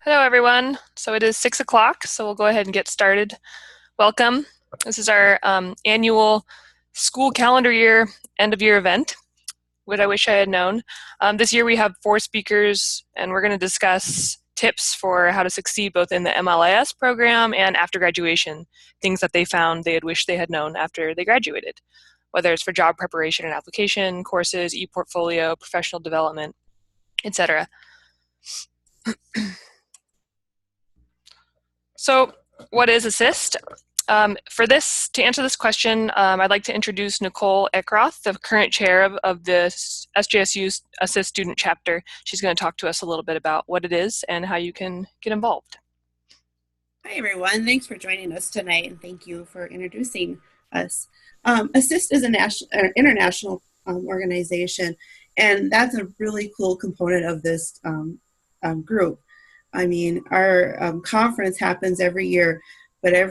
Hello, everyone. So it is 6 o'clock, so we'll go ahead and get started. Welcome. This is our annual school calendar year end of year event, what I wish I had known. This year we have 4 speakers, and we're going to discuss tips for how to succeed both in the MLIS program and after graduation, things that they found they had wished they had known after they graduated, whether it's for job preparation and application, courses, e-portfolio, professional development, etc. So what is ASIST? To answer this question, I'd like to introduce Nicole Eckroth, the current chair of the SJSU ASSIST student chapter. She's going to talk to us a little bit about what it is and how you can get involved. Hi, everyone. Thanks for joining us tonight, and thank you for introducing us. ASSIST is an international organization, and that's a really cool component of this group. I mean, our conference happens every year, but I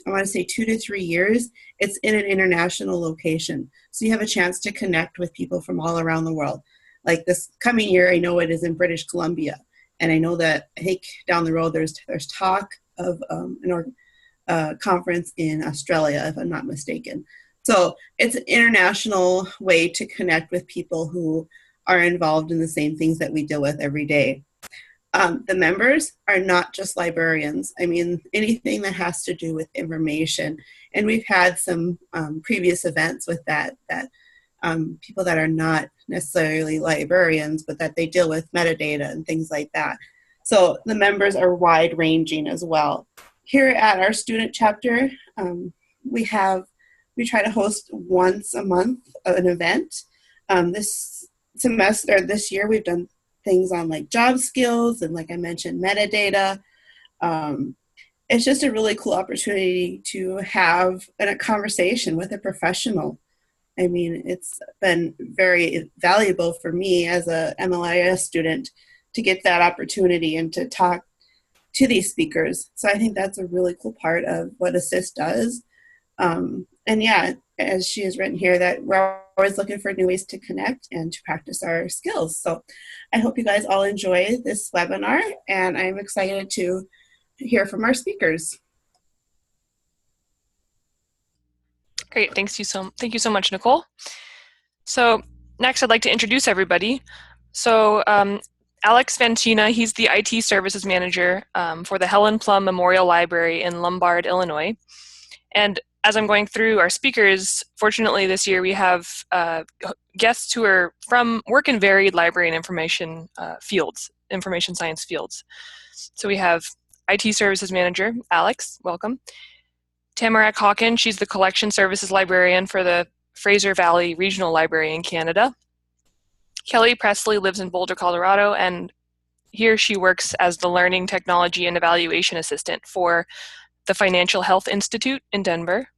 want to say 2 to 3 years, it's in an international location. So you have a chance to connect with people from all around the world. Like this coming year, I know it is in British Columbia. And I know that I think down the road there's talk of a conference in Australia, if I'm not mistaken. So it's an international way to connect with people who are involved in the same things that we deal with every day. The members are not just librarians. I mean, anything that has to do with information. And we've had some previous events with that people that are not necessarily librarians, but that they deal with metadata and things like that. So the members are wide ranging as well. Here at our student chapter, we try to host once a month an event. This year we've done things on like job skills and, like I mentioned, metadata. It's just a really cool opportunity to have a conversation with a professional. I mean, it's been very valuable for me as a MLIS student to get that opportunity and to talk to these speakers. So I think that's a really cool part of what ASSIST does. And yeah, as she has written here, that we're always looking for new ways to connect and to practice our skills. So I hope you guys all enjoy this webinar, and I'm excited to hear from our speakers. Great, thank you so much, Nicole. So next I'd like to introduce everybody. So Alex Fantina, he's the IT services manager for the Helen Plum Memorial Library in Lombard, Illinois. And as I'm going through our speakers, fortunately this year we have guests who work in varied library and information science fields. So we have IT services manager, Alex, welcome. Tamarack Hawken, she's the collection services librarian for the Fraser Valley Regional Library in Canada. Kelly Presley lives in Boulder, Colorado, and here she works as the Learning Technology and Evaluation Assistant for the Financial Health Institute in Denver.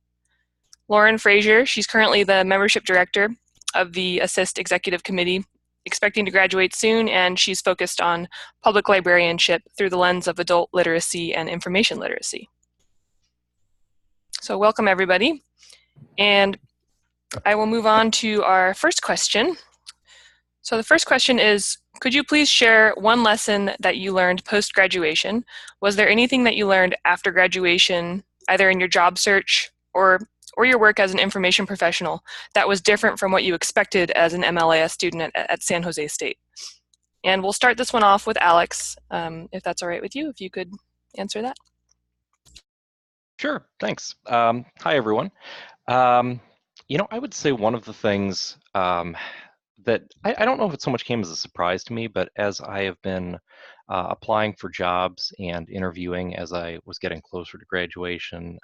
Lauren Frazier, she's currently the membership director of the ASSIST Executive Committee, expecting to graduate soon, and she's focused on public librarianship through the lens of adult literacy and information literacy. So welcome, everybody. And I will move on to our first question. So the first question is, could you please share one lesson that you learned post-graduation? Was there anything that you learned after graduation, either in your job search or your work as an information professional, that was different from what you expected as an MLIS student at San Jose State? And we'll start this one off with Alex, if that's all right with you, if you could answer that. Sure, thanks. Hi, everyone. I would say one of the things that I don't know if it so much came as a surprise to me, but as I have been applying for jobs and interviewing as I was getting closer to graduation,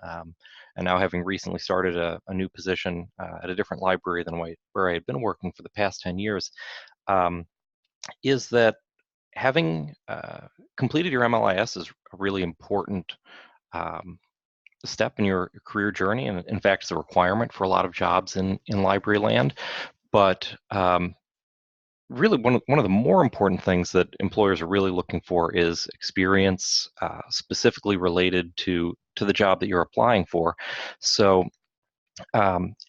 and now having recently started a new position at a different library than where I had been working for the past 10 years, is that having completed your MLIS is a really important step in your career journey, and in fact, it's a requirement for a lot of jobs in library land. But really, one of the more important things that employers are really looking for is experience, specifically related to the job that you're applying for. So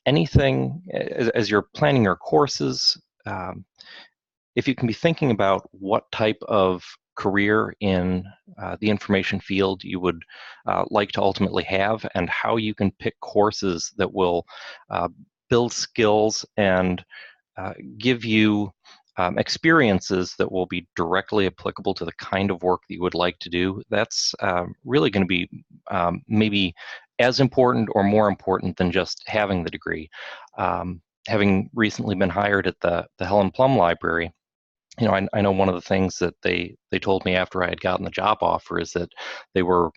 anything as you're planning your courses, if you can be thinking about what type of career in the information field you would like to ultimately have, and how you can pick courses that will build skills and give you experiences that will be directly applicable to the kind of work that you would like to do. That's really going to be maybe as important or more important than just having the degree. Having recently been hired at the Helen Plum Library, I know one of the things that they told me after I had gotten the job offer is that they were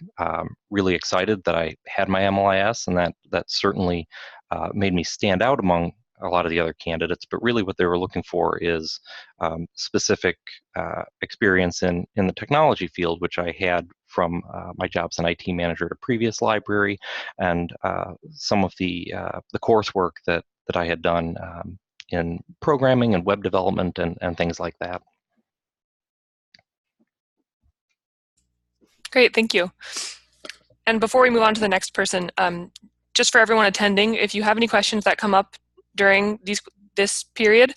really excited that I had my MLIS, and that certainly made me stand out among a lot of the other candidates. But really, what they were looking for is specific experience in the technology field, which I had from my jobs as an IT manager at a previous library, and some of the coursework that I had done. In programming and web development and things like that. Great, thank you. And before we move on to the next person, just for everyone attending, if you have any questions that come up during this period,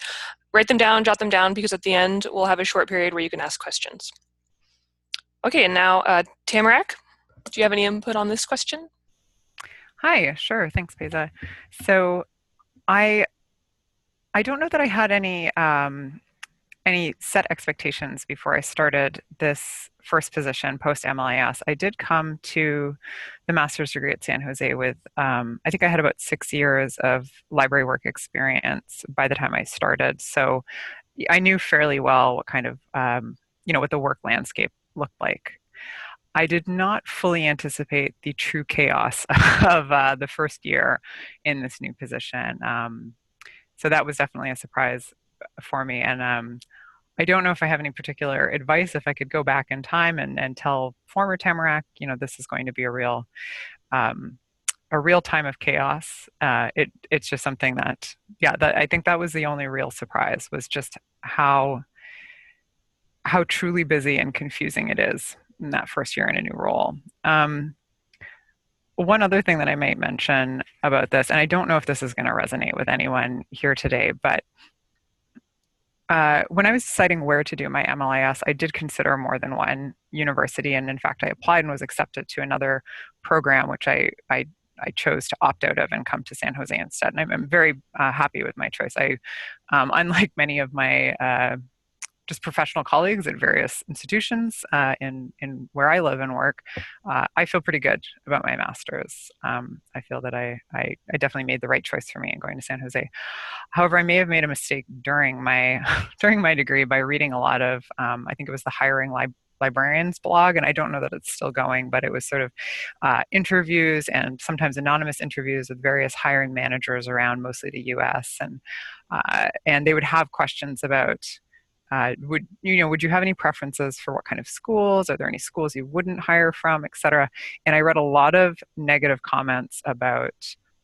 write them down, jot them down, because at the end we'll have a short period where you can ask questions. Okay, and now Tamarack, do you have any input on this question? Hi, sure. Thanks, Beza. So I don't know that I had any set expectations before I started this first position post MLIS. I did come to the master's degree at San Jose with, I think I had about 6 years of library work experience by the time I started. So I knew fairly well what kind of, what the work landscape looked like. I did not fully anticipate the true chaos of the first year in this new position. So that was definitely a surprise for me. And I don't know if I have any particular advice. If I could go back in time and tell former Tamarack, this is going to be a real time of chaos. It's just something that I think that was the only real surprise, was just how truly busy and confusing it is in that first year in a new role. One other thing that I might mention about this, and I don't know if this is going to resonate with anyone here today, but when I was deciding where to do my MLIS, I did consider more than one university. And in fact, I applied and was accepted to another program, which I chose to opt out of and come to San Jose instead. And I'm very happy with my choice. Unlike many of my just professional colleagues at various institutions in where I live and work, I feel pretty good about my master's. I feel that I definitely made the right choice for me in going to San Jose. However, I may have made a mistake during my degree by reading a lot of, I think it was the Hiring Librarians blog, and I don't know that it's still going, but it was sort of interviews and sometimes anonymous interviews with various hiring managers around mostly the U.S. And they would have questions about, would you have any preferences for what kind of schools? Are there any schools you wouldn't hire from, et cetera? And I read a lot of negative comments about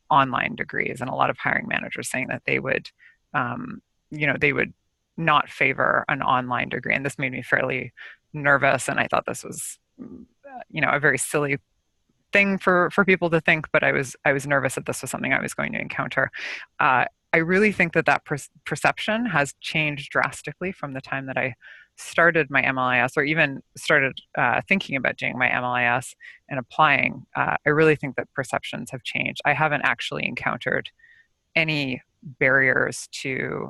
online degrees, and a lot of hiring managers saying that they would not favor an online degree. And this made me fairly nervous. And I thought this was, a very silly thing for people to think, but I was nervous that this was something I was going to encounter. I really think that perception has changed drastically from the time that I started my MLIS, or even started thinking about doing my MLIS and applying. I really think that perceptions have changed. I haven't actually encountered any barriers to,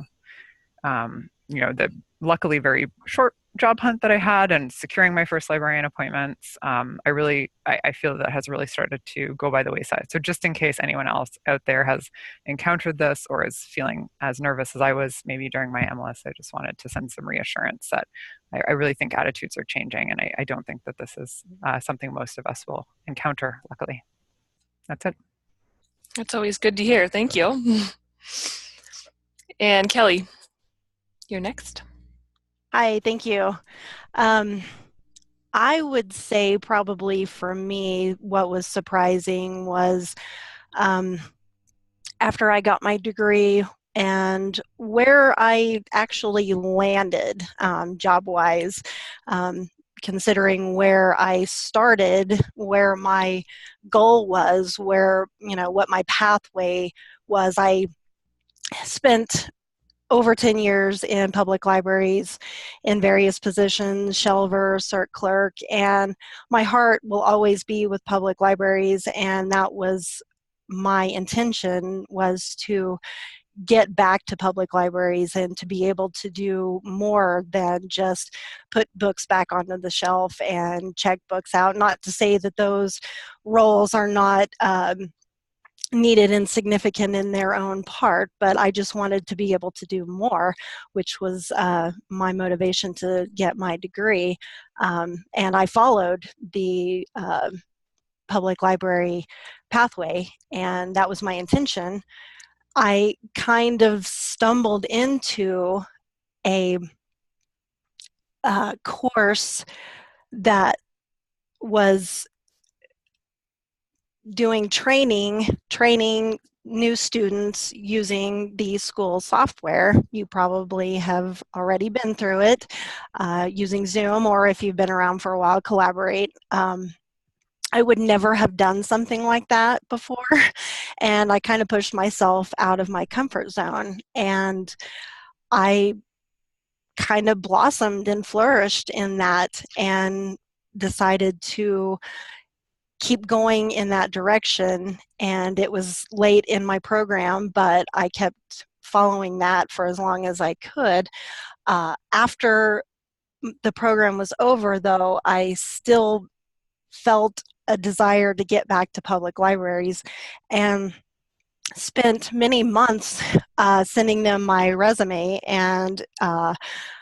the luckily very short job hunt that I had and securing my first librarian appointments. I feel that has really started to go by the wayside. So just in case anyone else out there has encountered this or is feeling as nervous as I was maybe during my MLS, I just wanted to send some reassurance that I really think attitudes are changing, and I don't think that this is something most of us will encounter, luckily. That's it. That's always good to hear. Thank you. And Kelly, you're next. Hi, thank you. I would say probably for me, what was surprising was after I got my degree and where I actually landed job-wise, considering where I started, where my goal was, where, what my pathway was. I spent over 10 years in public libraries in various positions, shelver, cert clerk, and my heart will always be with public libraries, and that was my intention, was to get back to public libraries and to be able to do more than just put books back onto the shelf and check books out. Not to say that those roles are not needed and significant in their own part, but I just wanted to be able to do more, which was my motivation to get my degree. And I followed the public library pathway, and that was my intention. I kind of stumbled into a course that was doing training new students using the school software. You probably have already been through it, using Zoom, or if you've been around for a while, Collaborate. I would never have done something like that before, and I kind of pushed myself out of my comfort zone, and I kind of blossomed and flourished in that and decided to keep going in that direction. And it was late in my program, but I kept following that for as long as I could. After the program was over, though, I still felt a desire to get back to public libraries, and spent many months sending them my resume and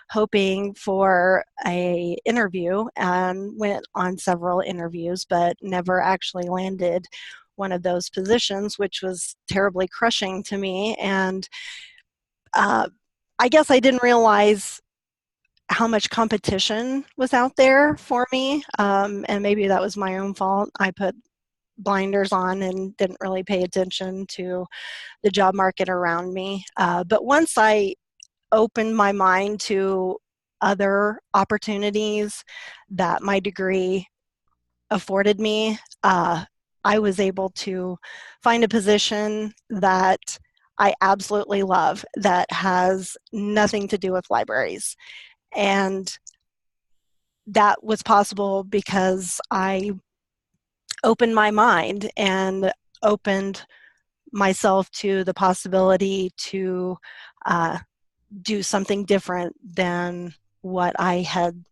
hoping for a interview, and went on several interviews but never actually landed one of those positions, which was terribly crushing to me. And I guess I didn't realize how much competition was out there for me, and maybe that was my own fault. I put blinders on and didn't really pay attention to the job market around me. But once I opened my mind to other opportunities that my degree afforded me, I was able to find a position that I absolutely love, that has nothing to do with libraries. And that was possible because I opened my mind and opened myself to the possibility to do something different than what I had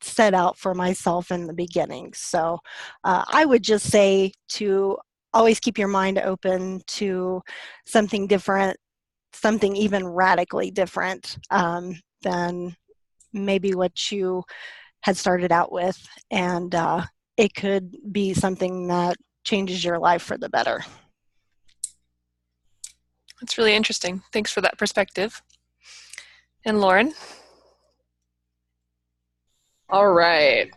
set out for myself in the beginning. So I would just say to always keep your mind open to something different, something even radically different than maybe what you had started out with. And it could be something that changes your life for the better. That's really interesting. Thanks for that perspective. And Lauren? All right.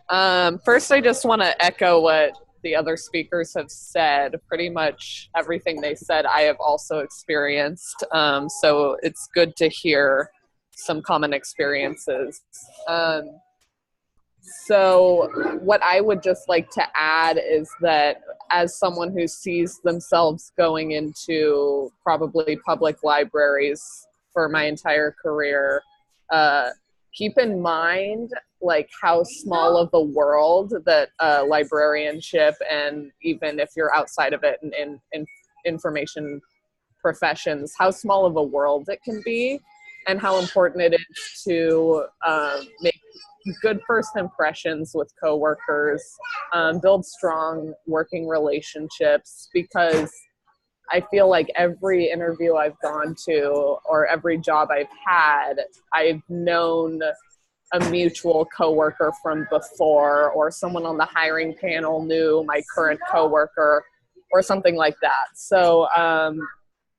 First, I just want to echo what the other speakers have said. Pretty much everything they said, I have also experienced. So it's good to hear some common experiences. So what I would just like to add is that as someone who sees themselves going into probably public libraries for my entire career, keep in mind like how small of a world that librarianship, and even if you're outside of it in information professions, how small of a world it can be, and how important it is to make good first impressions with coworkers, build strong working relationships, because I feel like every interview I've gone to or every job I've had, I've known a mutual coworker from before, or someone on the hiring panel knew my current coworker, or something like that. So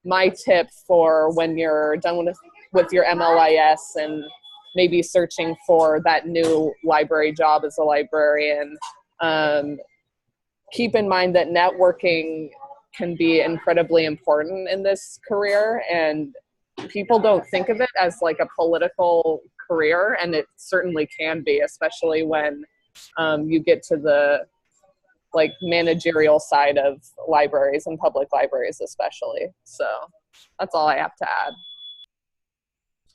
my tip for when you're done with your MLIS and maybe searching for that new library job as a librarian, keep in mind that networking can be incredibly important in this career, and people don't think of it as like a political career, and it certainly can be, especially when you get to the like managerial side of libraries and public libraries especially. So that's all I have to add.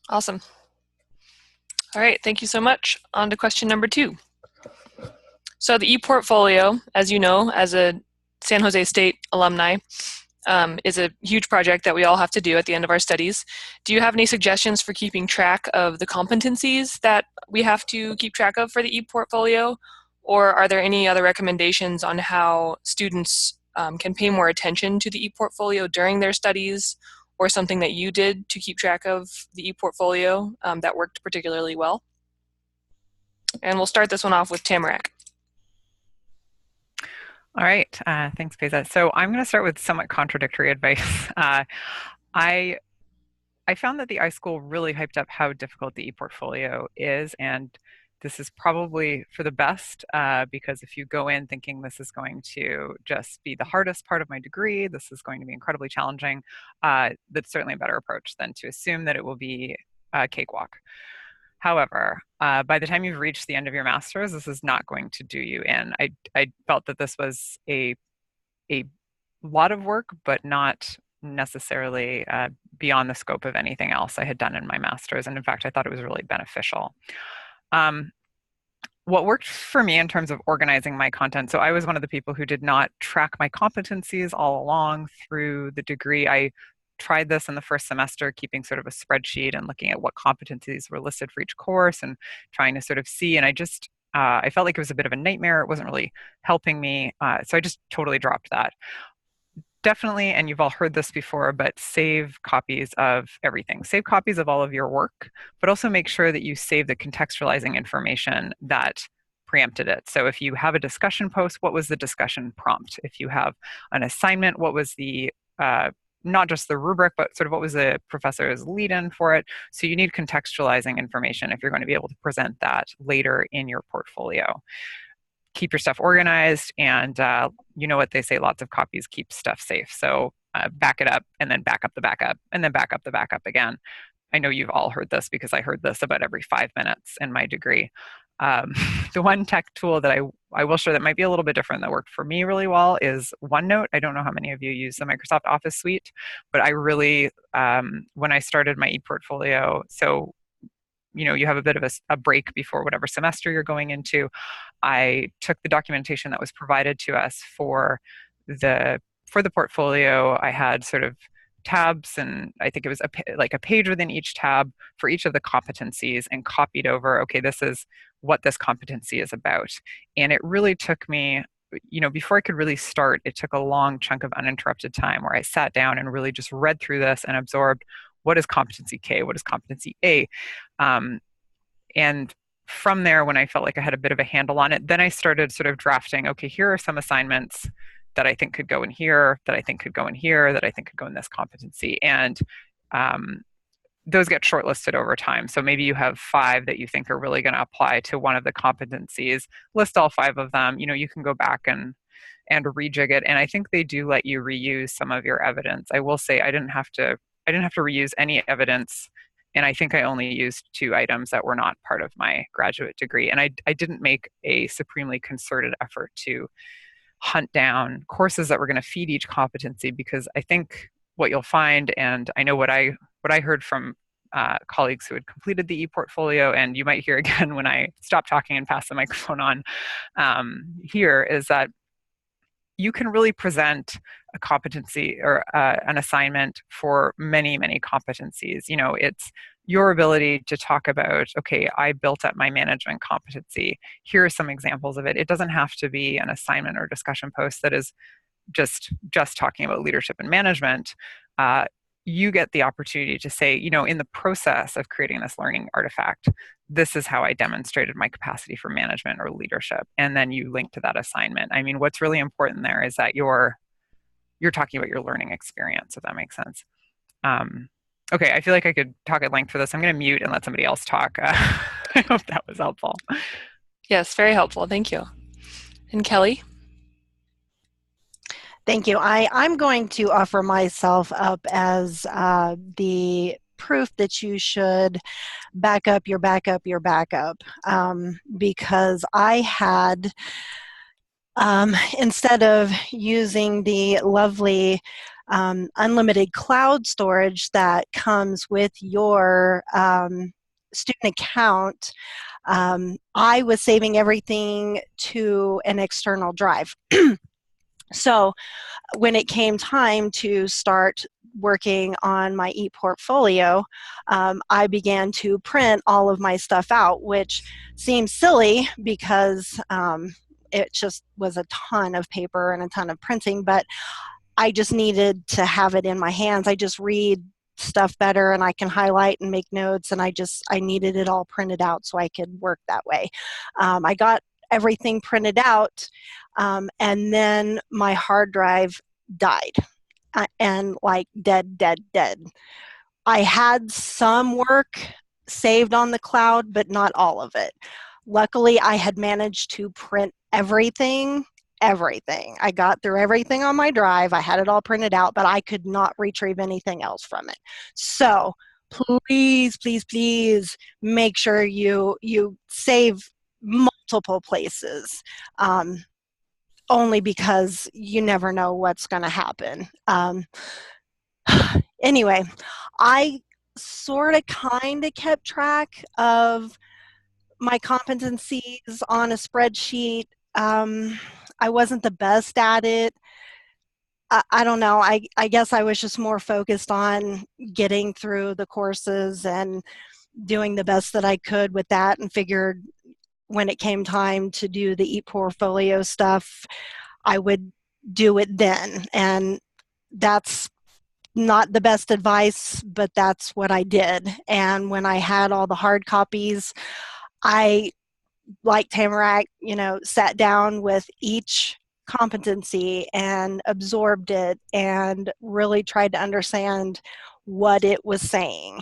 Awesome. All right, thank you so much. On to question number 2. So the ePortfolio, as you know, as a San Jose State alumni, is a huge project that we all have to do at the end of our studies. Do you have any suggestions for keeping track of the competencies that we have to keep track of for the ePortfolio? Or are there any other recommendations on how students can pay more attention to the ePortfolio during their studies, or something that you did to keep track of the ePortfolio that worked particularly well? And we'll start this one off with Tamarack. All right, thanks, Peza. So I'm going to start with somewhat contradictory advice. I found that the iSchool really hyped up how difficult the ePortfolio is, and this is probably for the best because if you go in thinking this is going to just be the hardest part of my degree, this is going to be incredibly challenging, that's certainly a better approach than to assume that it will be a cakewalk. However, by the time you've reached the end of your master's, this is not going to do you in. I felt that this was a lot of work, but not necessarily beyond the scope of anything else I had done in my master's. And in fact, I thought it was really beneficial. What worked for me in terms of organizing my content, so I was one of the people who did not track my competencies all along through the degree. I tried this in the first semester, keeping sort of a spreadsheet and looking at what competencies were listed for each course and trying to sort of see. And I felt like it was a bit of a nightmare. It wasn't really helping me. So I just totally dropped that. Definitely, and you've all heard this before, but save copies of everything. Save copies of all of your work, but also make sure that you save the contextualizing information that preempted it. So if you have a discussion post, what was the discussion prompt? If you have an assignment, what was the not just the rubric, but sort of what was the professor's lead-in for it. So you need contextualizing information if you're going to be able to present that later in your portfolio. Keep your stuff organized, and you know what they say, lots of copies keep stuff safe. So back it up, and then back up the backup, and then back up the backup again. I know you've all heard this because I heard this about every 5 minutes in my degree. The one tech tool that I will share that might be a little bit different that worked for me really well is OneNote. I don't know how many of you use the Microsoft Office suite, but I really, when I started my ePortfolio, so you have a bit of a break before whatever semester you're going into. I took the documentation that was provided to us for the portfolio. I had sort of tabs, and I think it was like a page within each tab for each of the competencies, and copied over, okay, this is what this competency is about. And it really took me, before I could really start, it took a long chunk of uninterrupted time where I sat down and really just read through this and absorbed, what is competency K? What is competency A? And from there, when I felt like I had a bit of a handle on it, then I started sort of drafting, okay, here are some assignments that I think could go in here, that I think could go in here, that I think could go in this competency. And those get shortlisted over time. So maybe you have 5 that you think are really going to apply to one of the competencies. List all 5 of them. You can go back and rejig it. And I think they do let you reuse some of your evidence. I will say I didn't have to reuse any evidence. And I think I only used 2 items that were not part of my graduate degree. And I didn't make a supremely concerted effort to hunt down courses that were going to feed each competency, because I think what you'll find, and I know what I heard from colleagues who had completed the ePortfolio, and you might hear again when I stop talking and pass the microphone on here, is that you can really present a competency or an assignment for many, many competencies. It's your ability to talk about, okay, I built up my management competency. Here are some examples of it. It doesn't have to be an assignment or discussion post that is just talking about leadership and management. You get the opportunity to say, in the process of creating this learning artifact, this is how I demonstrated my capacity for management or leadership. And then you link to that assignment. I mean, what's really important there is that you're talking about your learning experience, if that makes sense. Okay, I feel like I could talk at length for this. I'm going to mute and let somebody else talk. I hope that was helpful. Yes, very helpful. Thank you. And Kelly? Thank you. I'm going to offer myself up as the proof that you should back up your backup, because I had instead of using the lovely unlimited cloud storage that comes with your student account, I was saving everything to an external drive. So when it came time to start working on my e-portfolio, I began to print all of my stuff out, which seems silly because it just was a ton of paper and a ton of printing, but I just needed to have it in my hands. I just read stuff better and I can highlight and make notes, and I needed it all printed out so I could work that way. I got everything printed out, and then my hard drive died, and like dead, dead, dead. I had some work saved on the cloud, but not all of it. Luckily, I had managed to print everything. I got through everything on my drive. I had it all printed out, but I could not retrieve anything else from it. So please, please, please make sure you save multiple places. Only because you never know what's going to happen. Anyway, I sort of kind of kept track of my competencies on a spreadsheet. I wasn't the best at it. I don't know. I guess I was just more focused on getting through the courses and doing the best that I could with that, and figured when it came time to do the e-portfolio stuff, I would do it then. And that's not the best advice, but that's what I did. And when I had all the hard copies, I, like Tamarack, sat down with each competency and absorbed it and really tried to understand what it was saying.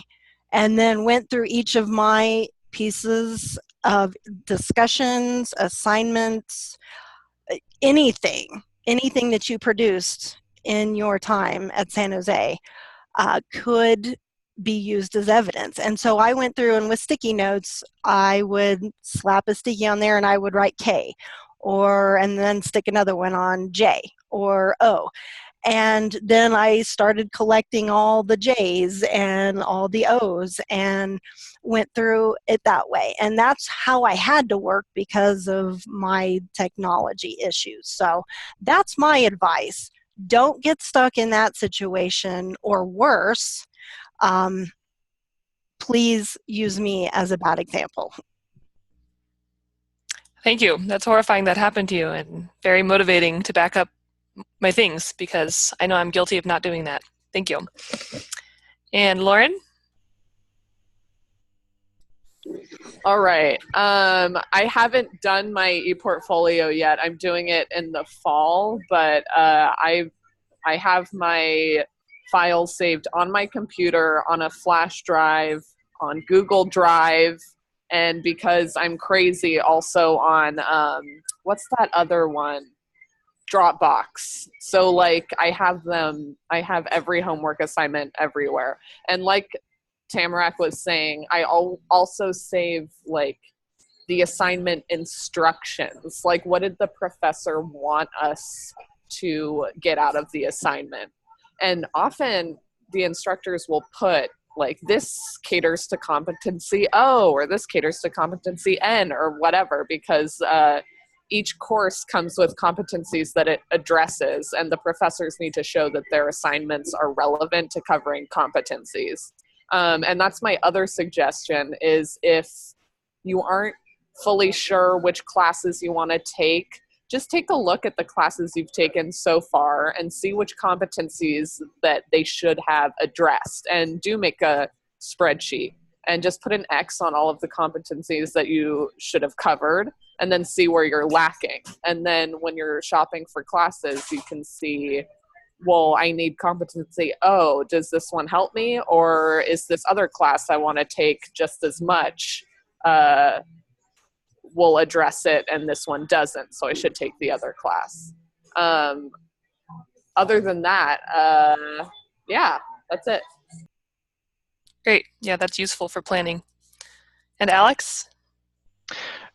And then went through each of my pieces of discussions, assignments, anything that you produced in your time at San Jose could be used as evidence. And so I went through, and with sticky notes, I would slap a sticky on there and I would write K, and then stick another one on J or O. And then I started collecting all the J's and all the O's and went through it that way. And that's how I had to work because of my technology issues. So that's my advice. Don't get stuck in that situation, or worse. Please use me as a bad example. Thank you. That's horrifying that happened to you, and very motivating to back up my things, because I know I'm guilty of not doing that. Thank you. And Lauren? All right. I haven't done my e-portfolio yet. I'm doing it in the fall, but I have my files saved on my computer, on a flash drive, on Google Drive, and because I'm crazy, also on what's that other one? Dropbox. So like I have every homework assignment everywhere. And like Tamarack was saying, I also save like the assignment instructions. Like, what did the professor want us to get out of the assignment? And often the instructors will put like, this caters to competency O, or this caters to competency N, or whatever, because each course comes with competencies that it addresses, and the professors need to show that their assignments are relevant to covering competencies. And that's my other suggestion, is if you aren't fully sure which classes you want to take, just take a look at the classes you've taken so far and see which competencies that they should have addressed, and do make a spreadsheet and just put an X on all of the competencies that you should have covered, and then see where you're lacking. And then when you're shopping for classes, you can see, well, I need competency O. Does this one help me? Or is this other class I want to take just as much will address it, and this one doesn't, so I should take the other class. Other than that, yeah, that's it. Great. Yeah, that's useful for planning. And Alex?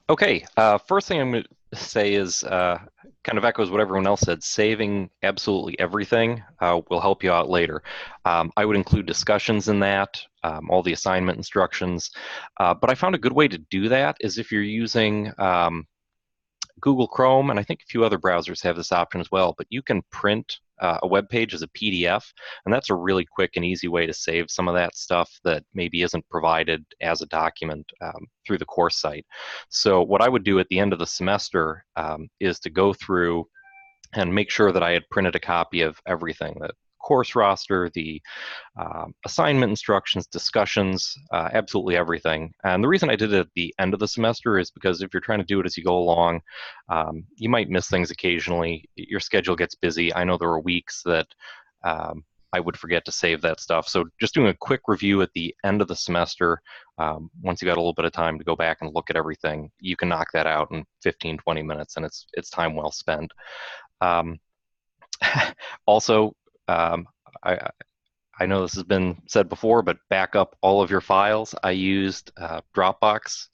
Okay, first thing I'm say is kind of echoes what everyone else said. Saving absolutely everything will help you out later. I would include discussions in that, all the assignment instructions. But I found a good way to do that is if you're using Google Chrome, and I think a few other browsers have this option as well, but you can print a web page as a PDF, and that's a really quick and easy way to save some of that stuff that maybe isn't provided as a document through the course site. So what I would do at the end of the semester is to go through and make sure that I had printed a copy of everything, the course roster, the assignment instructions, discussions, absolutely everything. And the reason I did it at the end of the semester is because if you're trying to do it as you go along, you might miss things occasionally. Your schedule gets busy. I know there were weeks that I would forget to save that stuff. So just doing a quick review at the end of the semester, once you got a little bit of time to go back and look at everything, you can knock that out in 15, 20 minutes, and it's time well spent. Also, I know this has been said before, but back up all of your files. I used Dropbox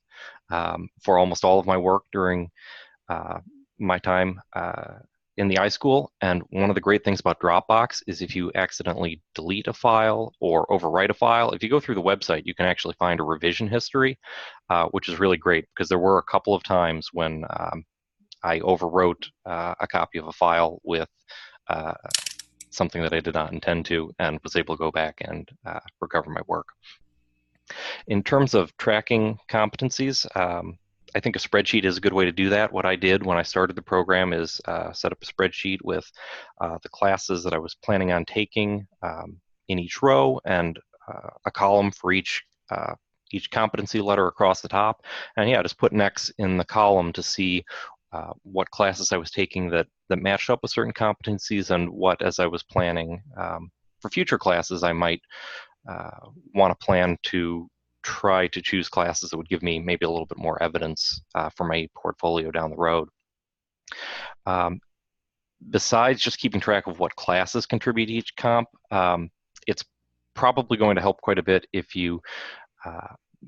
for almost all of my work during my time in the iSchool. And one of the great things about Dropbox is if you accidentally delete a file or overwrite a file, if you go through the website, you can actually find a revision history, which is really great because there were a couple of times when I overwrote a copy of a file with something that I did not intend to and was able to go back and recover my work. In terms of tracking competencies, I think a spreadsheet is a good way to do that. What I did when I started the program is set up a spreadsheet with the classes that I was planning on taking in each row and a column for each competency letter across the top. And yeah, just put an X in the column to see what classes I was taking that matched up with certain competencies and what, as I was planning for future classes, I might want to plan to try to choose classes that would give me maybe a little bit more evidence for my portfolio down the road. Besides just keeping track of what classes contribute to each comp, it's probably going to help quite a bit if you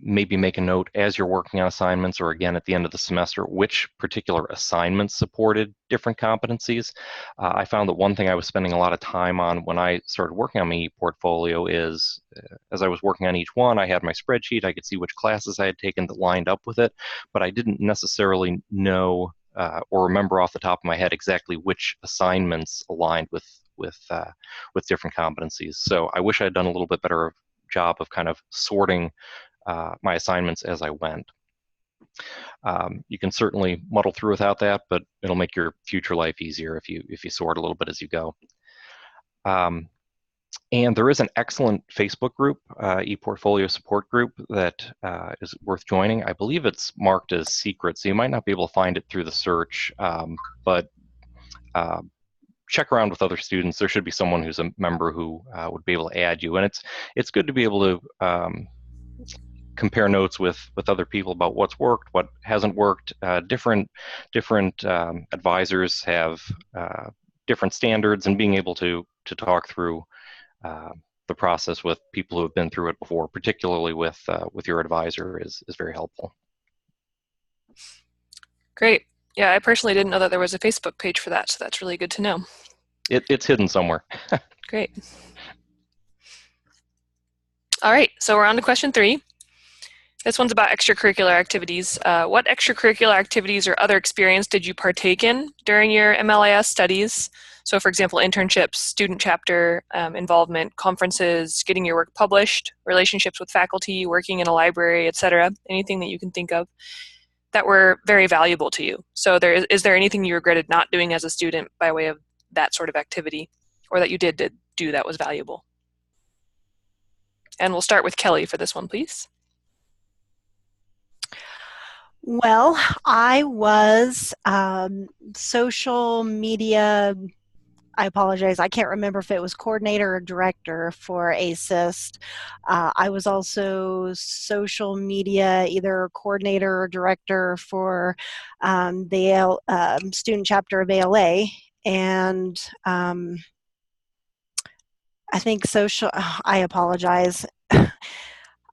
maybe make a note as you're working on assignments or again at the end of the semester which particular assignments supported different competencies. I found that one thing I was spending a lot of time on when I started working on my portfolio is as I was working on each one, I had my spreadsheet, I could see which classes I had taken that lined up with it, but I didn't necessarily know or remember off the top of my head exactly which assignments aligned with different competencies. So I wish I had done a little bit better job of kind of sorting my assignments as I went. You can certainly muddle through without that, but it'll make your future life easier if you sort a little bit as you go. And there is an excellent Facebook group, ePortfolio support group, that is worth joining. I believe it's marked as secret, so you might not be able to find it through the search, but check around with other students. There should be someone who's a member who would be able to add you, and it's good to be able to compare notes with other people about what's worked, what hasn't worked. Different advisors have different standards, and being able to talk through the process with people who have been through it before, particularly with your advisor, is very helpful. Great. Yeah, I personally didn't know that there was a Facebook page for that, so that's really good to know. It's hidden somewhere. Great. All right, so we're on to question 3. This one's about extracurricular activities. What extracurricular activities or other experience did you partake in during your MLIS studies? So for example, internships, student chapter involvement, conferences, getting your work published, relationships with faculty, working in a library, etc. Anything that you can think of that were very valuable to you. So is there anything you regretted not doing as a student by way of that sort of activity, or that you did do that was valuable? And we'll start with Kelly for this one, please. Well, I was social media, I apologize, I can't remember if it was coordinator or director for ASIS&T. I was also social media, either coordinator or director for the student chapter of ALA. And I think I apologize.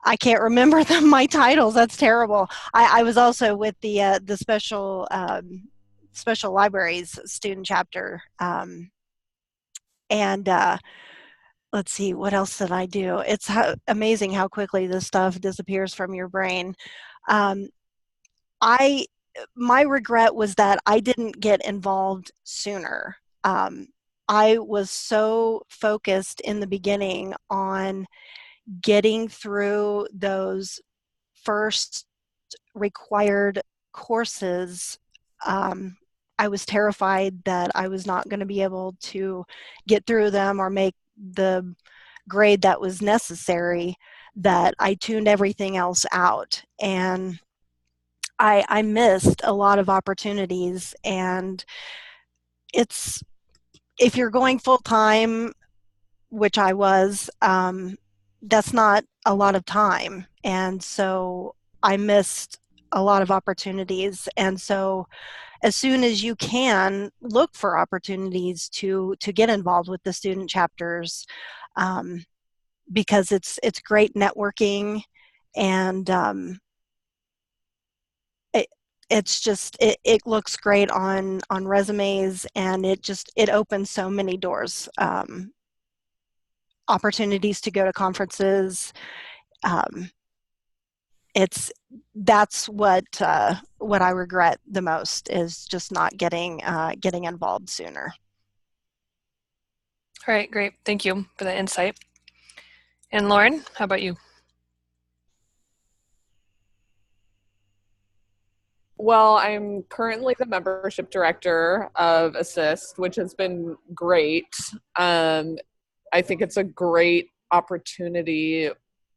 I can't remember my titles. That's terrible. I was also with the special special libraries student chapter. And let's see, what else did I do? It's amazing how quickly this stuff disappears from your brain. Um, my regret was that I didn't get involved sooner. I was so focused in the beginning on getting through those first required courses. I was terrified that I was not going to be able to get through them or make the grade that was necessary, that I tuned everything else out. And I missed a lot of opportunities. And it's, if you're going full time, which I was, that's not a lot of time. And so I missed a lot of opportunities. And so as soon as you can, look for opportunities to get involved with the student chapters, because it's great networking, and it's just it looks great on resumes, and it opens so many doors, opportunities to go to conferences. um, that's what I regret the most, is just not getting involved sooner. All right, great. Thank you for that insight. And Lauren, how about you? Well, I'm currently the membership director of ASIST, which has been great. I think it's a great opportunity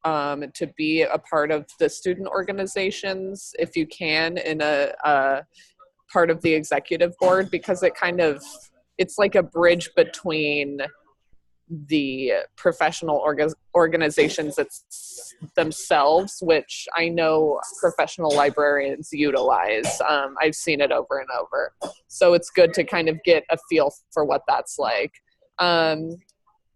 to be a part of the student organizations, if you can, in a part of the executive board, because it's like a bridge between the professional organizations themselves, which I know professional librarians utilize. I've seen it over and over. So it's good to kind of get a feel for what that's like.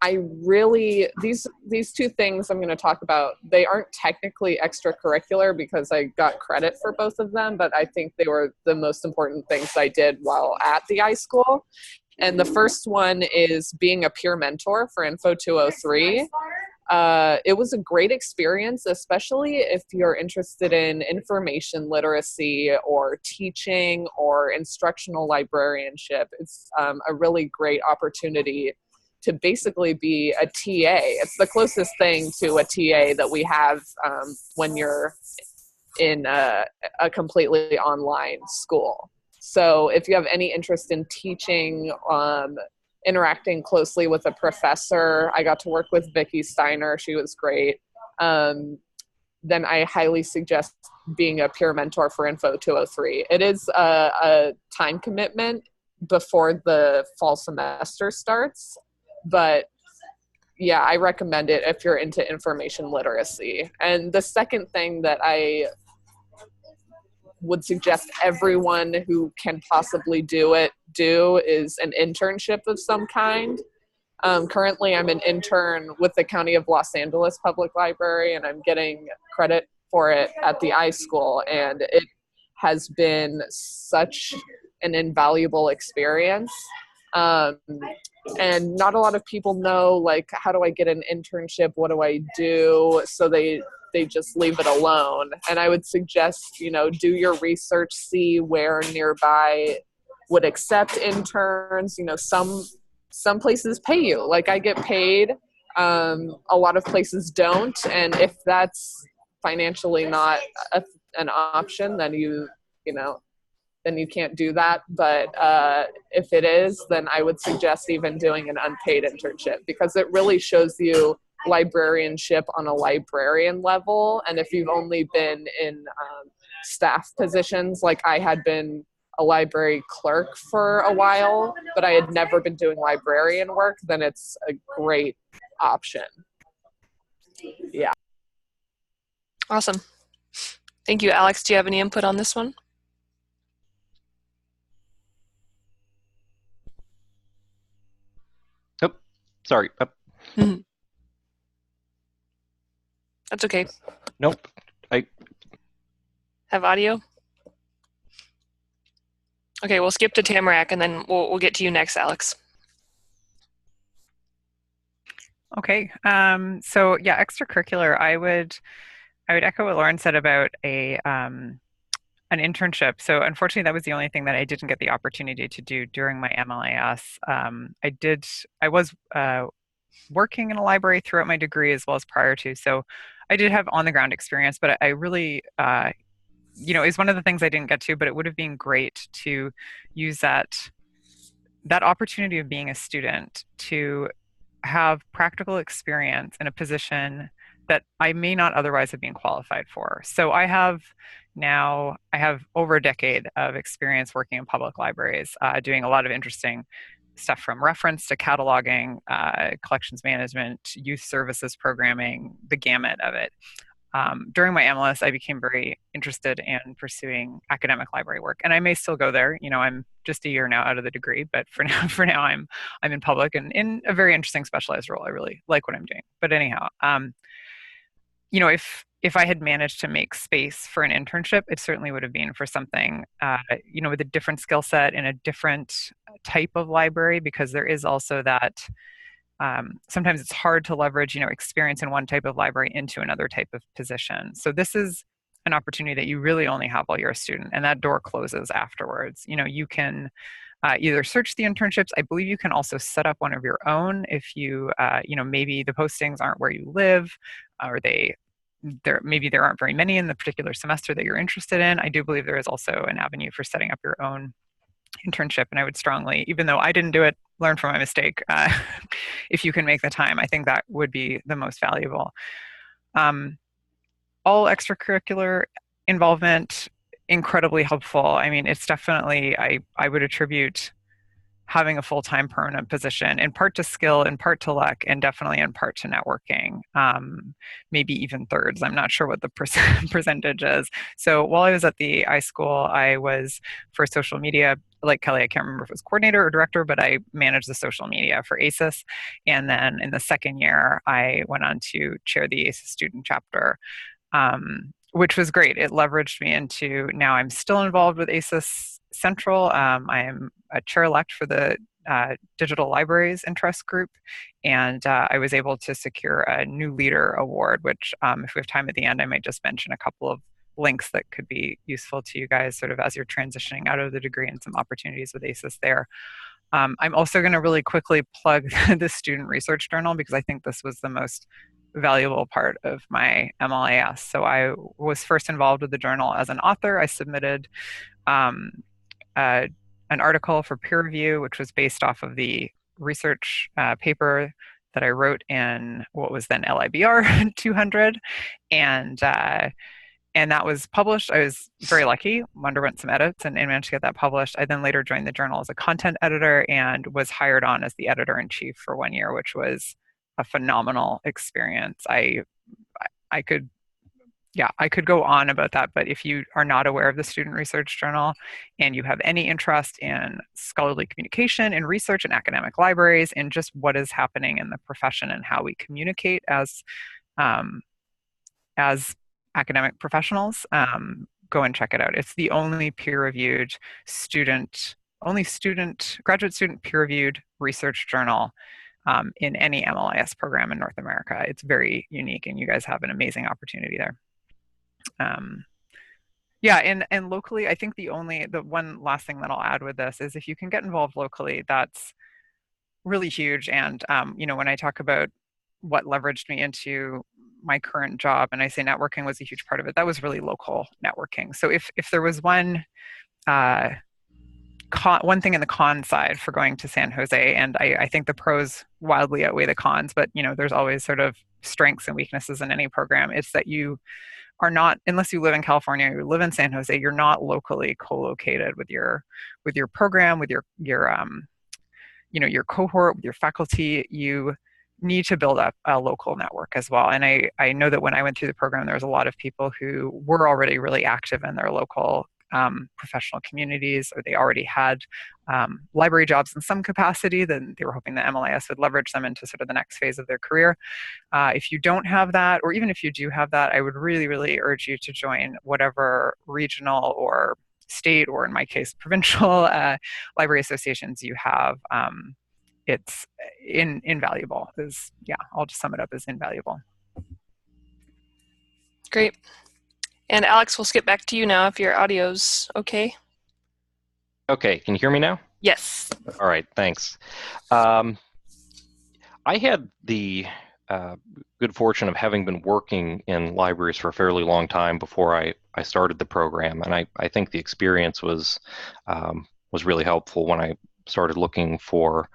These two things I'm going to talk about, they aren't technically extracurricular because I got credit for both of them, but I think they were the most important things I did while at the iSchool. And the first one is being a peer mentor for Info 203. It was a great experience, especially if you're interested in information literacy or teaching or instructional librarianship. It's a really great opportunity to basically be a TA. It's the closest thing to a TA that we have when you're in a completely online school. So if you have any interest in teaching, interacting closely with a professor, I got to work with Vicki Steiner. She was great. Then I highly suggest being a peer mentor for Info 203. It is a time commitment before the fall semester starts, but yeah, I recommend it if you're into information literacy. And the second thing that I would suggest everyone who can possibly do is an internship of some kind. Currently, I'm an intern with the County of Los Angeles Public Library, and I'm getting credit for it at the iSchool, and it has been such an invaluable experience. And not a lot of people know, like, how do I get an internship? What do I do? So they just leave it alone. And I would suggest, do your research, see where nearby would accept interns. Some places pay you. Like, I get paid. A lot of places don't. And if that's financially not an option, then then you can't do that. But if it is, then I would suggest even doing an unpaid internship, because it really shows you librarianship on a librarian level. And if you've only been in staff positions, like I had been a library clerk for a while, but I had never been doing librarian work, then it's a great option. Yeah. Awesome. Thank you. Alex, do you have any input on this one? Oh, sorry. That's okay. Nope. Have audio? Okay, we'll skip to Tamarack, and then we'll get to you next, Alex. Okay. So yeah, extracurricular. I would echo what Lauren said about a an internship. So unfortunately, that was the only thing that I didn't get the opportunity to do during my MLIS. I was working in a library throughout my degree as well as prior to. So I did have on the ground experience, but I really, is one of the things I didn't get to, but it would have been great to use that opportunity of being a student to have practical experience in a position that I may not otherwise have been qualified for. So I have over a decade of experience working in public libraries, doing a lot of interesting stuff from reference to cataloging, collections management, youth services programming, the gamut of it. During my MLS, I became very interested in pursuing academic library work, and I may still go there. I'm just a year now out of the degree, but for now, I'm in public and in a very interesting specialized role. I really like what I'm doing. But anyhow, if I had managed to make space for an internship, it certainly would have been for something, with a different skill set in a different type of library, because there is also that sometimes it's hard to leverage, experience in one type of library into another type of position. So this is an opportunity that you really only have while you're a student, and that door closes afterwards. You can either search the internships. I believe you can also set up one of your own if maybe the postings aren't where you live, or there aren't very many in the particular semester that you're interested in. I do believe there is also an avenue for setting up your own internship, and I would strongly, even though I didn't do it, learn from my mistake. If you can make the time, I think that would be the most valuable. All extracurricular involvement, incredibly helpful. I mean, it's definitely, I would attribute having a full-time permanent position, in part to skill, in part to luck, and definitely in part to networking. Maybe even thirds. I'm not sure what the percentage is. So while I was at the iSchool, I was for social media, like Kelly, I can't remember if it was coordinator or director, but I managed the social media for ASIS. And then in the second year, I went on to chair the ASIS student chapter, which was great. It leveraged me into, now I'm still involved with ASIS Central. I am a chair-elect for the Digital Libraries Interest Group, and I was able to secure a new leader award, which if we have time at the end, I might just mention a couple of links that could be useful to you guys sort of as you're transitioning out of the degree, and some opportunities with ASIS there. I'm also going to really quickly plug the Student Research Journal, because I think this was the most valuable part of my MLIS. So I was first involved with the journal as an author. I submitted an article for peer review, which was based off of the research paper that I wrote in what was then LIBR 200, and that was published. I was very lucky, underwent some edits and managed to get that published. I then later joined the journal as a content editor and was hired on as the editor-in-chief for 1 year, which was a phenomenal experience. I could go on about that, but if you are not aware of the Student Research Journal and you have any interest in scholarly communication and research in academic libraries and just what is happening in the profession and how we communicate as academic professionals, go and check it out. It's the only peer-reviewed graduate student peer-reviewed research journal in any MLIS program in North America. It's very unique, and you guys have an amazing opportunity there. And locally, I think the one last thing that I'll add with this is if you can get involved locally, that's really huge. And when I talk about what leveraged me into my current job, and I say networking was a huge part of it, that was really local networking. So if there was one thing in the con side for going to San Jose, and I think the pros wildly outweigh the cons, but there's always sort of strengths and weaknesses in any program. It's that you are not, unless you live in California or you live in San Jose, you're not locally co-located with your program, with your cohort, with your faculty. You need to build up a local network as well. And I know that when I went through the program, there was a lot of people who were already really active in their local professional communities, or they already had library jobs in some capacity. Then they were hoping that MLIS would leverage them into sort of the next phase of their career. If you don't have that, or even if you do have that, I would really, really urge you to join whatever regional or state, or in my case, provincial library associations you have, it's invaluable. I'll just sum it up as invaluable. Great. And Alex, we'll skip back to you now if your audio's okay. Okay, can you hear me now? Yes. All right, thanks. I had the good fortune of having been working in libraries for a fairly long time before I started the program, and I think the experience was really helpful when I started looking for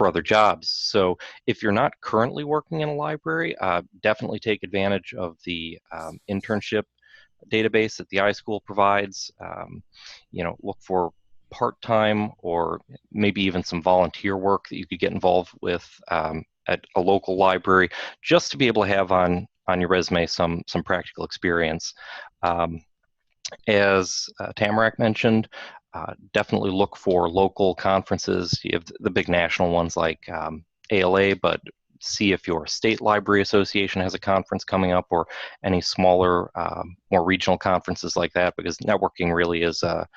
other jobs. So if you're not currently working in a library, definitely take advantage of the internship database that the iSchool provides. Look for part-time or maybe even some volunteer work that you could get involved with at a local library, just to be able to have on your resume some practical experience. As Tamarack mentioned, definitely look for local conferences. You have the big national ones like ALA, but see if your state library association has a conference coming up, or any smaller, more regional conferences like that, because networking really is a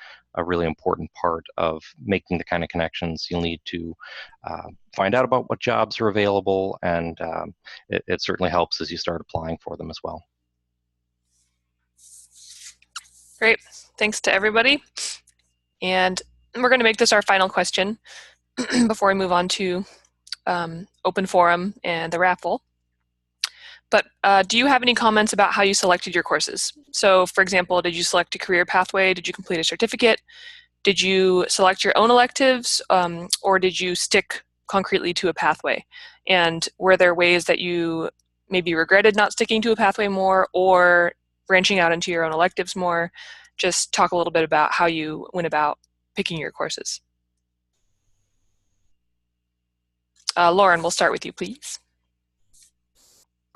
really important part of making the kind of connections you'll need to find out about what jobs are available, and it certainly helps as you start applying for them as well. Great. Thanks to everybody. And we're going to make this our final question before we move on to open forum and the raffle. But do you have any comments about how you selected your courses? So for example, did you select a career pathway? Did you complete a certificate? Did you select your own electives? Or did you stick concretely to a pathway? And were there ways that you maybe regretted not sticking to a pathway more, or branching out into your own electives more? Just talk a little bit about how you went about picking your courses. Lauren, we'll start with you, please.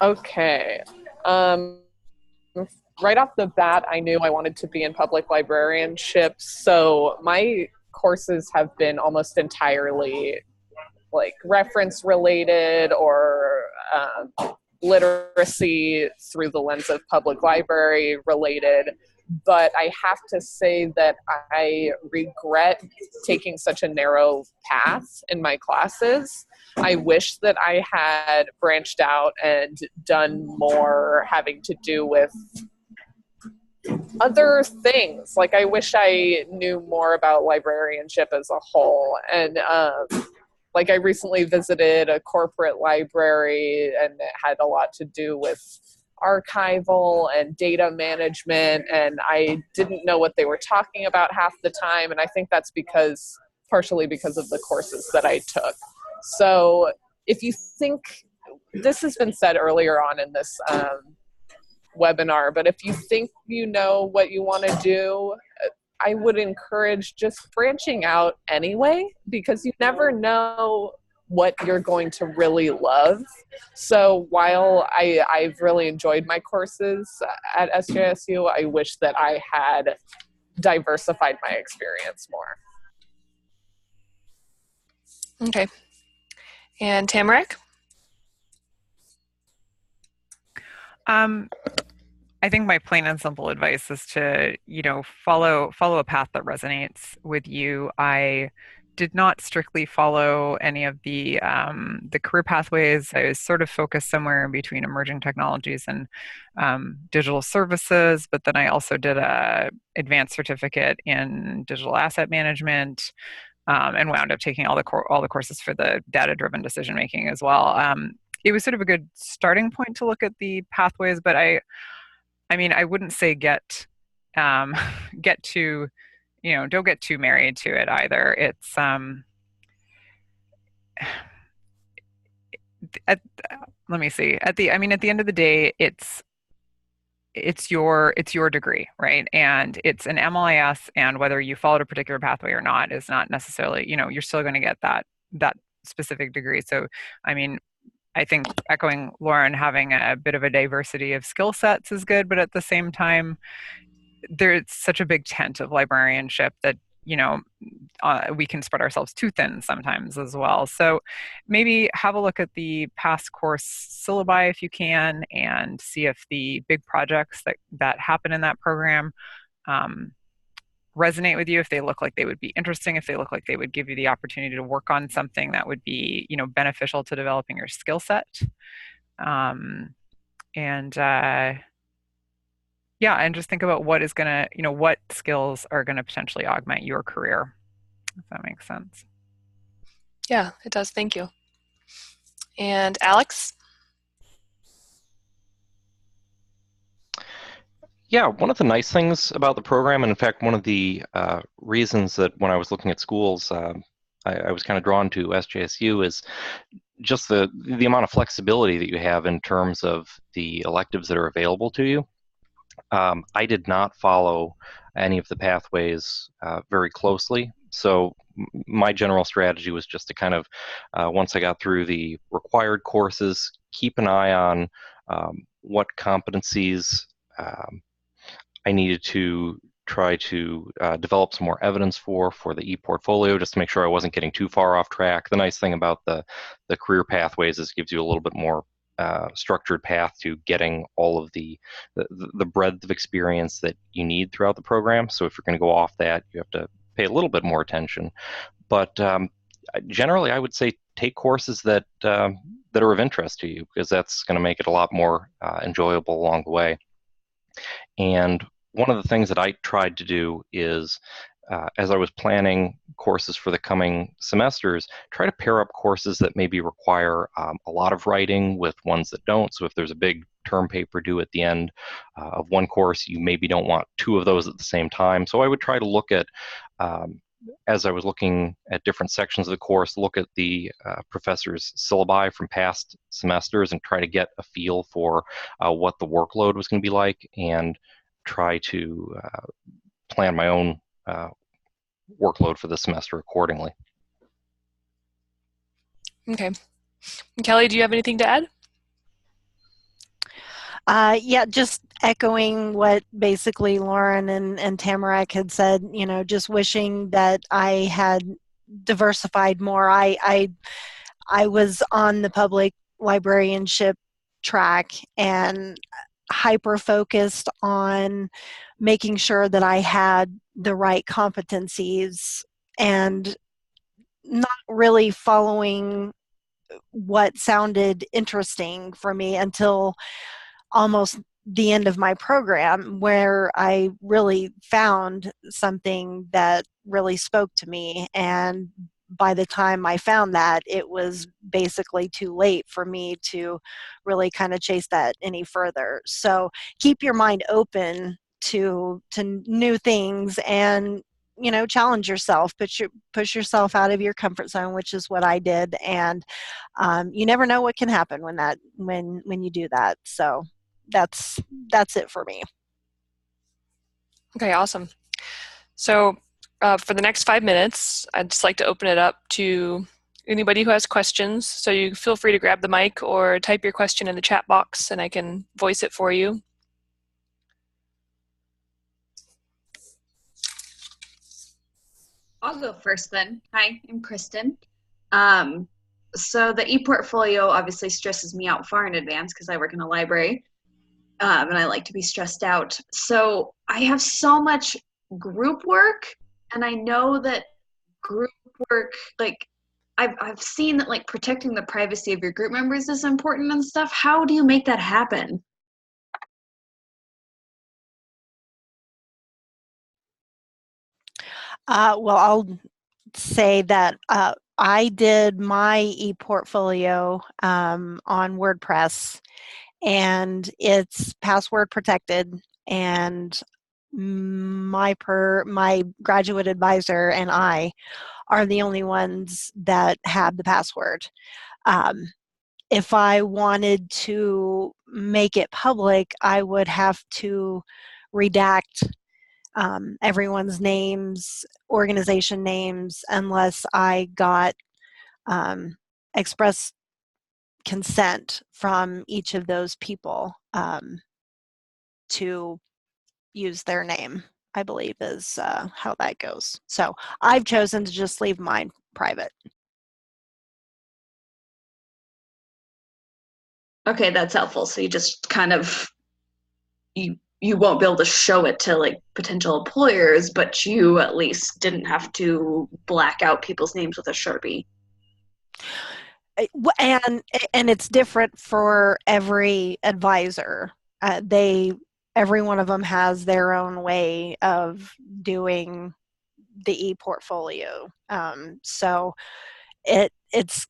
Okay. Right off the bat, I knew I wanted to be in public librarianship, so my courses have been almost entirely like reference related, or literacy through the lens of public library related. But I have to say that I regret taking such a narrow path in my classes. I wish that I had branched out and done more having to do with other things. Like, I wish I knew more about librarianship as a whole. And like, I recently visited a corporate library, and it had a lot to do with archival and data management, and I didn't know what they were talking about half the time, and I think that's partially because of the courses that I took. So if you think, this has been said earlier on in this webinar, but if you think you know what you want to do, I would encourage just branching out anyway, because you never know what you're going to really love. So while I've really enjoyed my courses at SJSU, I wish that I had diversified my experience more. Okay. And Tamarack? I think my plain and simple advice is to, follow a path that resonates with you. I did not strictly follow any of the career pathways. I was sort of focused somewhere in between emerging technologies and digital services, but then I also did a advanced certificate in digital asset management, and wound up taking all the courses for the data-driven decision making as well. It was sort of a good starting point to look at the pathways, but I wouldn't say don't get too married to it either. It's let me see. At the end of the day, it's your degree, right? And it's an MLIS, and whether you followed a particular pathway or not is not necessarily, you're still going to get that specific degree. So, I think, echoing Lauren, having a bit of a diversity of skill sets is good, but at the same time, there's such a big tent of librarianship that we can spread ourselves too thin sometimes as well. So maybe have a look at the past course syllabi if you can, and see if the big projects that happen in that program resonate with you, if they look like they would be interesting, if they look like they would give you the opportunity to work on something that would be, beneficial to developing your skill set. And yeah, and just think about what is going to, what skills are going to potentially augment your career, if that makes sense. Yeah, it does. Thank you. And Alex? Yeah, one of the nice things about the program, and in fact, one of the reasons that when I was looking at schools, I was kind of drawn to SJSU is just the amount of flexibility that you have in terms of the electives that are available to you. I did not follow any of the pathways very closely, so my general strategy was just to kind of, once I got through the required courses, keep an eye on what competencies I needed to try to develop some more evidence for the e-portfolio, just to make sure I wasn't getting too far off track. The nice thing about the career pathways is it gives you a little bit more structured path to getting all of the breadth of experience that you need throughout the program. So if you're going to go off that, you have to pay a little bit more attention. But generally, I would say take courses that that are of interest to you, because that's going to make it a lot more enjoyable along the way. And one of the things that I tried to do is, as I was planning courses for the coming semesters, try to pair up courses that maybe require a lot of writing with ones that don't. So if there's a big term paper due at the end of one course, you maybe don't want two of those at the same time. So I would try to look at, as I was looking at different sections of the course, look at the professor's syllabi from past semesters and try to get a feel for what the workload was going to be like, and try to plan my own workload for the semester accordingly. Okay. Kelly, do you have anything to add? Yeah, just echoing what basically Lauren and Tamarack had said, just wishing that I had diversified more. I was on the public librarianship track and hyper focused on making sure that I had the right competencies and not really following what sounded interesting for me until almost the end of my program, where I really found something that really spoke to me. And by the time I found that, it was basically too late for me to really kind of chase that any further. So keep your mind open to new things, and challenge yourself, push yourself out of your comfort zone, which is what I did. And you never know what can happen when you do that. So that's it for me. Okay, awesome. So for the next 5 minutes, I'd just like to open it up to anybody who has questions. So you feel free to grab the mic or type your question in the chat box and I can voice it for you. I'll go first then. Hi, I'm Kristen. So the e-portfolio obviously stresses me out far in advance because I work in a library, and I like to be stressed out. So I have so much group work, and I know that group work, like I've seen that like protecting the privacy of your group members is important and stuff. How do you make that happen? Well, I'll say that I did my e-portfolio on WordPress, and it's password protected, and my graduate advisor and I are the only ones that have the password. If I wanted to make it public, I would have to redact everyone's names, organization names, unless I got express consent from each of those people to use their name, I believe is how that goes. So I've chosen to just leave mine private. Okay, that's helpful. So you just kind of, you you won't be able to show it to like potential employers, but you at least didn't have to black out people's names with a Sharpie. And it's different for every advisor. Every one of them has their own way of doing the e-portfolio. So it's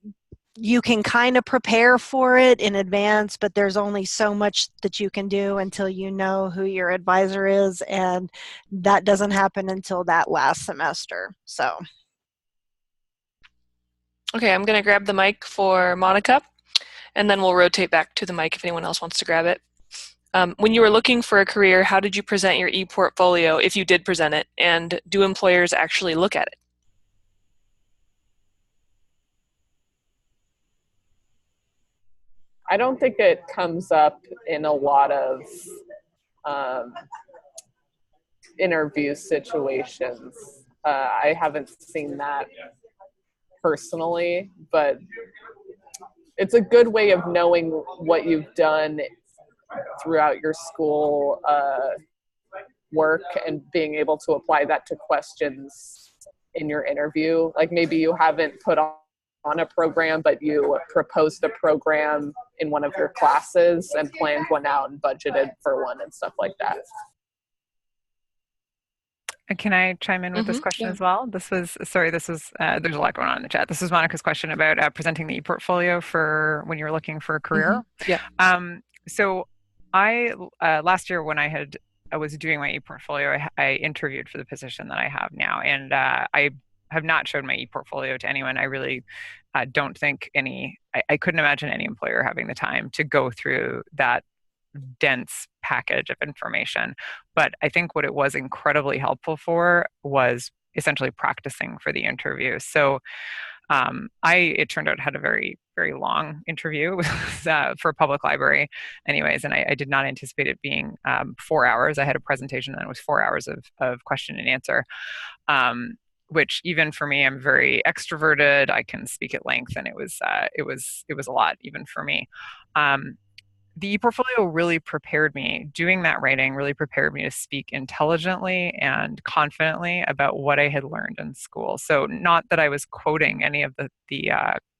you can kind of prepare for it in advance, but there's only so much that you can do until you know who your advisor is, and that doesn't happen until that last semester. So. Okay, I'm going to grab the mic for Monica, and then we'll rotate back to the mic if anyone else wants to grab it. When you were looking for a career, how did you present your e-portfolio, if you did present it, and do employers actually look at it? I don't think it comes up in a lot of interview situations. I haven't seen that personally, but it's a good way of knowing what you've done throughout your school work and being able to apply that to questions in your interview. Like maybe you haven't put on a program, but you proposed a program in one of your classes and planned one out and budgeted for one and stuff like that. Can I chime in with this question as well? There's a lot going on in the chat. This was Monica's question about presenting the e-portfolio for when you're looking for a career. So I, last year when I was doing my e-portfolio, I interviewed for the position that I have now, and I have not showed my e-portfolio to anyone. I really don't think I couldn't imagine any employer having the time to go through that dense package of information. But I think what it was incredibly helpful for was essentially practicing for the interview. So it turned out had a very, very long interview for a public library anyways, and I did not anticipate it being 4 hours. I had a presentation and it was 4 hours of question and answer, which even for me, I'm very extroverted. I can speak at length, and it was a lot even for me. The e-portfolio really prepared me. Doing that writing really prepared me to speak intelligently and confidently about what I had learned in school. So not that I was quoting any of the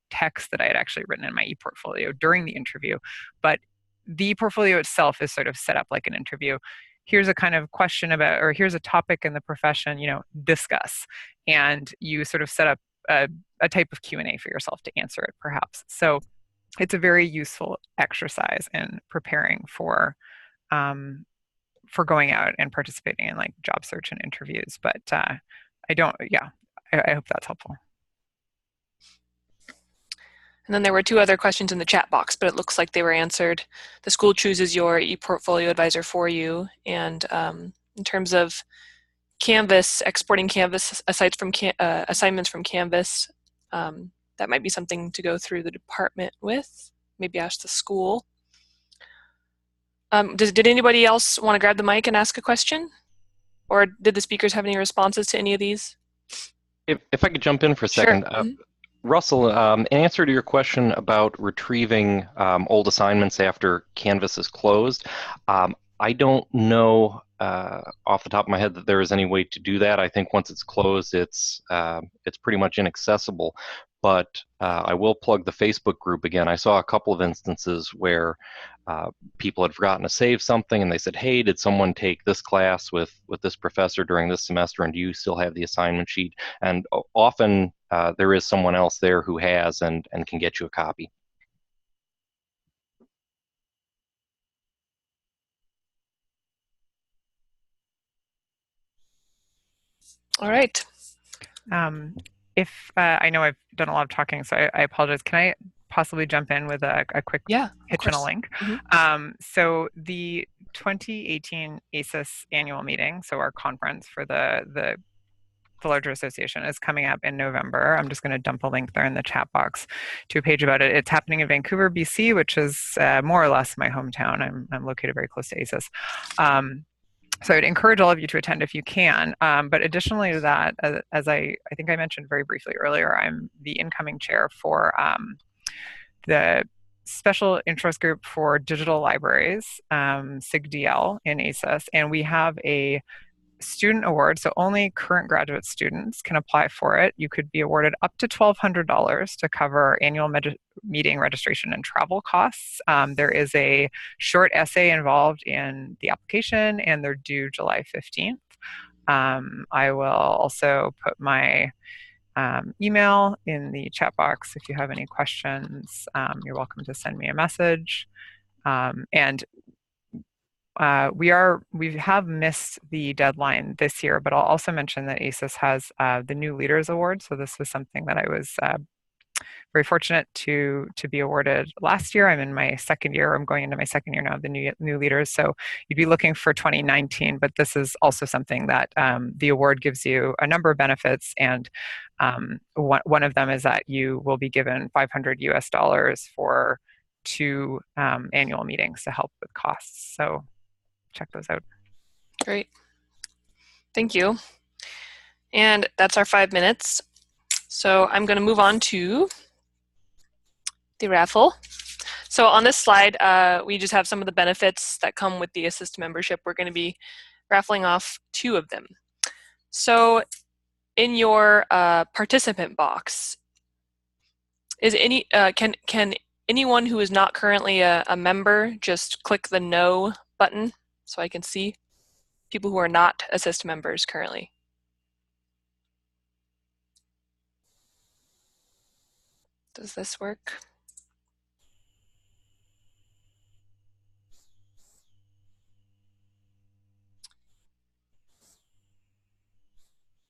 text that I had actually written in my e-portfolio during the interview, but the e-portfolio itself is sort of set up like an interview. Here's a kind of question about, or here's a topic in the profession, discuss. And you sort of set up a type of Q&A for yourself to answer it, perhaps. So it's a very useful exercise in preparing for going out and participating in like job search and interviews. But I hope that's helpful. And then there were two other questions in the chat box, but it looks like they were answered. The school chooses your e-portfolio advisor for you. And in terms of Canvas, exporting Canvas assignments from Canvas, that might be something to go through the department with. Maybe ask the school. Did anybody else want to grab the mic and ask a question? Or did the speakers have any responses to any of these? If I could jump in for a second. Sure. Russell, in answer to your question about retrieving old assignments after Canvas is closed, I don't know off the top of my head that there is any way to do that. I think once it's closed, it's pretty much inaccessible. But I will plug the Facebook group again. I saw a couple of instances where people had forgotten to save something, and they said, "Hey, did someone take this class with this professor during this semester, and do you still have the assignment sheet?" And often there is someone else there who has and can get you a copy. All right. If I know I've done a lot of talking, so I apologize. Can I possibly jump in with a quick pitch and a link? So the 2018 ASIS annual meeting, so our conference for the larger association, is coming up in November. I'm just going to dump a link there in the chat box to a page about it. It's happening in Vancouver, BC, which is more or less my hometown. I'm located very close to ASIS. So I'd encourage all of you to attend if you can. But additionally to that, as I think I mentioned very briefly earlier, I'm the incoming chair for the special interest group for digital libraries, SIGDL in ASIS, and we have a student award, so only current graduate students can apply for it. You could be awarded up to $1,200 to cover annual meeting registration and travel costs. There is a short essay involved in the application, and they're due July 15th. I will also put my email in the chat box. If you have any questions, you're welcome to send me a message. And we have missed the deadline this year, but I'll also mention that ASIS has the New Leaders Award. So this was something that I was very fortunate to be awarded last year. I'm in my second year. I'm going into my second year now of the New Leaders. So you'd be looking for 2019, but this is also something that the award gives you a number of benefits, and one of them is that you will be given $500 for 2 annual meetings to help with costs. So check those out. Great. Thank you. And that's our 5 minutes. So I'm going to move on to the raffle. So on this slide, we just have some of the benefits that come with the ASIS membership. We're going to be raffling off 2 of them. So in your participant box, is can anyone who is not currently a member just click the no button so I can see people who are not ASIS members currently? Does this work?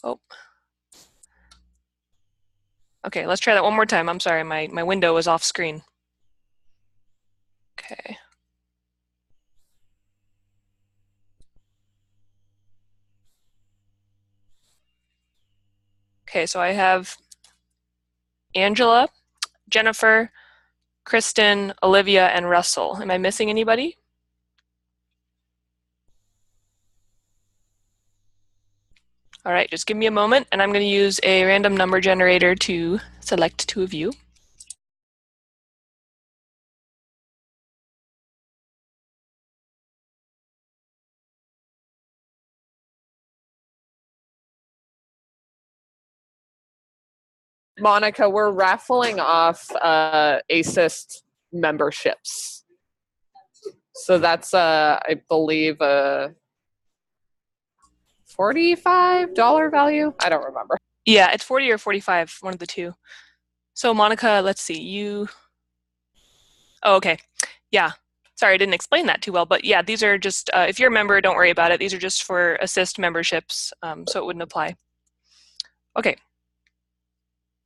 Oh. Okay, let's try that one more time. I'm sorry, my window was off screen. Okay. Okay, so I have Angela, Jennifer, Kristen, Olivia, and Russell. Am I missing anybody? All right, just give me a moment, and I'm going to use a random number generator to select 2 of you. Monica, we're raffling off ASIS memberships. So that's, I believe, a $45 value. I don't remember. Yeah, it's 40 or 45, one of the 2. So Monica, let's see, you. Oh, okay. Yeah. Sorry, I didn't explain that too well, but yeah, these are just, if you're a member, don't worry about it. These are just for ASIS memberships, so it wouldn't apply. Okay.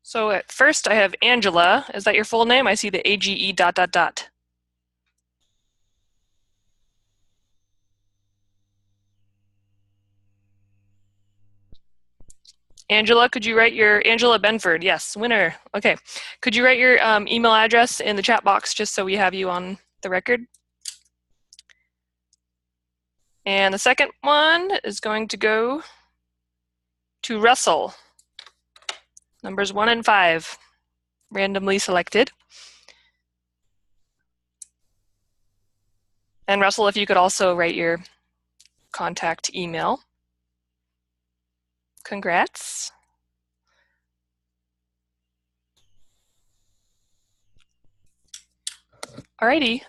So at first I have Angela. Is that your full name? I see the AGE ... Angela, could you write your, Angela Benford, yes, winner. Okay. Could you write your email address in the chat box just so we have you on the record? And the second one is going to go to Russell. Numbers 1 and 5, randomly selected. And Russell, if you could also write your contact email. Congrats. Alrighty.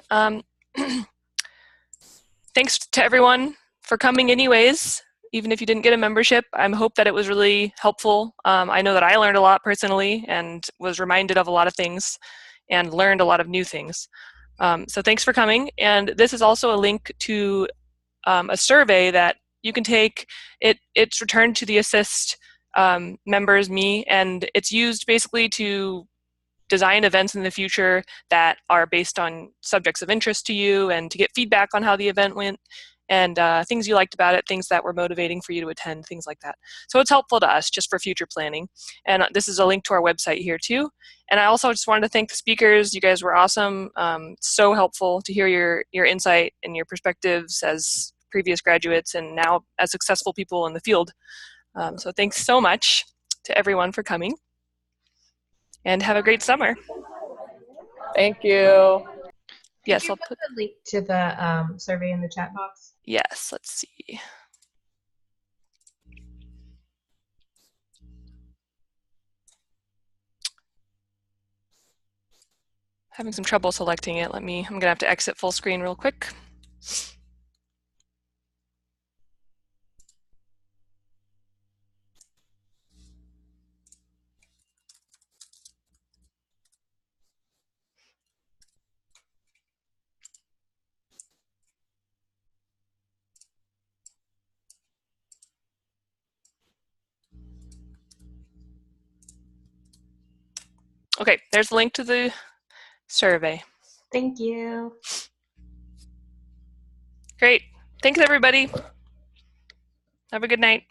Thanks to everyone for coming anyways, even if you didn't get a membership. I hope that it was really helpful. I know that I learned a lot personally and was reminded of a lot of things and learned a lot of new things. So thanks for coming. And this is also a link to a survey that you can take. It's returned to the ASIS members, me, and it's used basically to design events in the future that are based on subjects of interest to you and to get feedback on how the event went and things you liked about it, things that were motivating for you to attend, things like that. So it's helpful to us just for future planning. And this is a link to our website here too. And I also just wanted to thank the speakers. You guys were awesome. So helpful to hear your insight and your perspectives as previous graduates and now as successful people in the field. So thanks so much to everyone for coming. And have a great summer. Thank you. Yes, Could you put the link to the survey in the chat box? Yes, let's see. Having some trouble selecting it. I'm gonna have to exit full screen real quick. Okay, there's the link to the survey. Thank you. Great. Thanks, everybody. Have a good night.